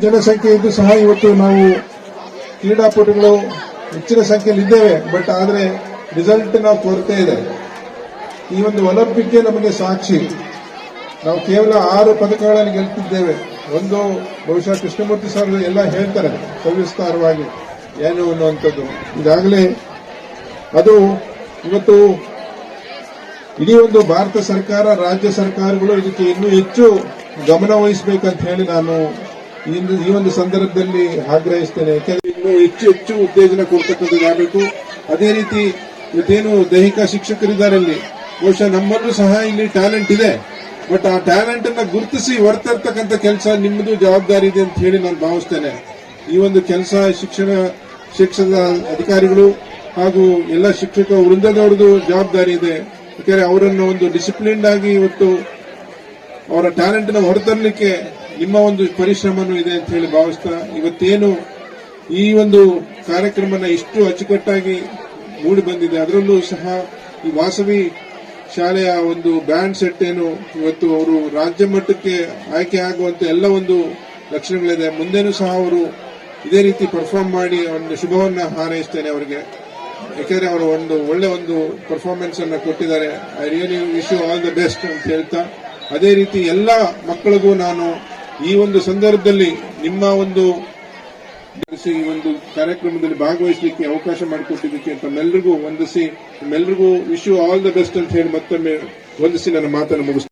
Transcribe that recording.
ಜನಸಂಖ್ಯೆ ಇದ್ದು ಸಹ ಇವತ್ತು ನಾವು ಕ್ರೀಡಾಪಟುಗಳು ಹೆಚ್ಚಿನ ಸಂಖ್ಯೆಯಲ್ಲಿ ಇದ್ದೇವೆ. ಬಟ್ ಆದರೆ ರಿಸಲ್ಟ್ ನಾವು ಕೊರತೆ ಇದೆ. ಈ ಒಂದು ಒಲಿಂಪಿಕ್ಗೆ ನಮಗೆ ಸಾಕ್ಷಿ. ನಾವು ಕೇವಲ 6 ಪದಕಗಳನ್ನು ಗೆಲ್ತಿದ್ದೇವೆ. ಒಂದು ಬಹುಶಃ ಕೃಷ್ಣಮೂರ್ತಿ ಸರ್ ಎಲ್ಲ ಹೇಳ್ತಾರೆ ಸವಿಸ್ತಾರವಾಗಿ ಏನು ಅನ್ನುವಂಥದ್ದು. ಈಗಾಗಲೇ ಅದು ಇವತ್ತು ಇಡೀ ಒಂದು ಭಾರತ ಸರ್ಕಾರ, ರಾಜ್ಯ ಸರ್ಕಾರಗಳು ಇದಕ್ಕೆ ಇನ್ನೂ ಹೆಚ್ಚು ಗಮನ ವಹಿಸಬೇಕಂತ ಹೇಳಿ ನಾನು ಈ ಒಂದು ಸಂದರ್ಭದಲ್ಲಿ ಆಗ್ರಹಿಸ್ತೇನೆ. ಯಾಕೆಂದ್ರೆ ಇನ್ನೂ ಹೆಚ್ಚು ಉತ್ತೇಜನ ಕೊಡ್ತಕ್ಕಂಥದ್ದಾಗಬೇಕು. ಅದೇ ರೀತಿ ಇವತ್ತೇನು ದೈಹಿಕ ಶಿಕ್ಷಕರಿದ್ದಾರೆ ಇಲ್ಲಿ, ಬಹುಶಃ ನಮ್ಮಲ್ಲೂ ಸಹ ಇಲ್ಲಿ ಟ್ಯಾಲೆಂಟ್ ಇದೆ. ಬಟ್ ಆ ಟ್ಯಾಲೆಂಟ್ ಅನ್ನ ಗುರುತಿಸಿ ಹೊರತರ್ತಕ್ಕಂಥ ಕೆಲಸ ನಿಮ್ಮದು ಜವಾಬ್ದಾರಿ ಇದೆ ಅಂತ ಹೇಳಿ ನಾನು ಭಾವಿಸ್ತೇನೆ. ಈ ಒಂದು ಕೆಲಸ ಶಿಕ್ಷಣ ಅಧಿಕಾರಿಗಳು ಹಾಗೂ ಎಲ್ಲ ಶಿಕ್ಷಕ ವೃಂದದವರದು ಜವಾಬ್ದಾರಿ ಇದೆ. ಯಾಕಂದ್ರೆ ಅವರನ್ನು ಒಂದು ಡಿಸಿಪ್ಲಿನ್ಡ್ ಆಗಿ ಇವತ್ತು ಅವರ ಟ್ಯಾಲೆಂಟ್ ನ ಹೊರತರಲಿಕ್ಕೆ ನಿಮ್ಮ ಒಂದು ಪರಿಶ್ರಮನೂ ಇದೆ ಅಂತ ಹೇಳಿ ಭಾವಿಸ್ತಾ, ಇವತ್ತೇನು ಈ ಒಂದು ಕಾರ್ಯಕ್ರಮನ ಇಷ್ಟು ಅಚ್ಚುಕಟ್ಟಾಗಿ ಮೂಡಿ ಬಂದಿದೆ, ಅದರಲ್ಲೂ ಸಹ ಈ ವಾಸವಿ ಶಾಲೆಯ ಒಂದು ಬ್ಯಾಂಡ್ ಸೆಟ್ ಏನು ಇವತ್ತು ಅವರು ರಾಜ್ಯ ಮಟ್ಟಕ್ಕೆ ಆಯ್ಕೆ ಆಗುವಂತ ಎಲ್ಲ ಒಂದು ಲಕ್ಷಣಗಳಿದೆ. ಮುಂದೇನೂ ಸಹ ಅವರು ಇದೇ ರೀತಿ ಪರ್ಫಾರ್ಮ್ ಮಾಡಿ ಒಂದು ಶುಭವನ್ನ ಹಾರೈಸ್ತೇನೆ ಅವರಿಗೆ. ಯಾಕೆಂದ್ರೆ ಅವರು ಒಂದು ಒಳ್ಳೆ ಒಂದು ಪರ್ಫಾರ್ಮೆನ್ಸ್ ಅನ್ನ ಕೊಟ್ಟಿದ್ದಾರೆ. I really wish you all the best ಅಂತ ಹೇಳ್ತಾ, ಅದೇ ರೀತಿ ಎಲ್ಲ ಮಕ್ಕಳಿಗೂ ನಾನು ಈ ಒಂದು ಸಂದರ್ಭದಲ್ಲಿ ನಿಮ್ಮ ಒಂದು ಈ ಒಂದು ಕಾರ್ಯಕ್ರಮದಲ್ಲಿ ಭಾಗವಹಿಸಲಿಕ್ಕೆ ಅವಕಾಶ ಮಾಡಿಕೊಟ್ಟಿದ್ದಕ್ಕೆ ತಮ್ಮೆಲ್ಲರಿಗೂ ವಂದಿಸಿ, ನಿಮ್ಮೆಲ್ಲರಿಗೂ wish you all the best ಅಂತ ಹೇಳಿ ಮತ್ತೊಮ್ಮೆ ವಂದಿಸಿ ನನ್ನ ಮಾತನ್ನು ಮುಗಿಸ್ತೇನೆ.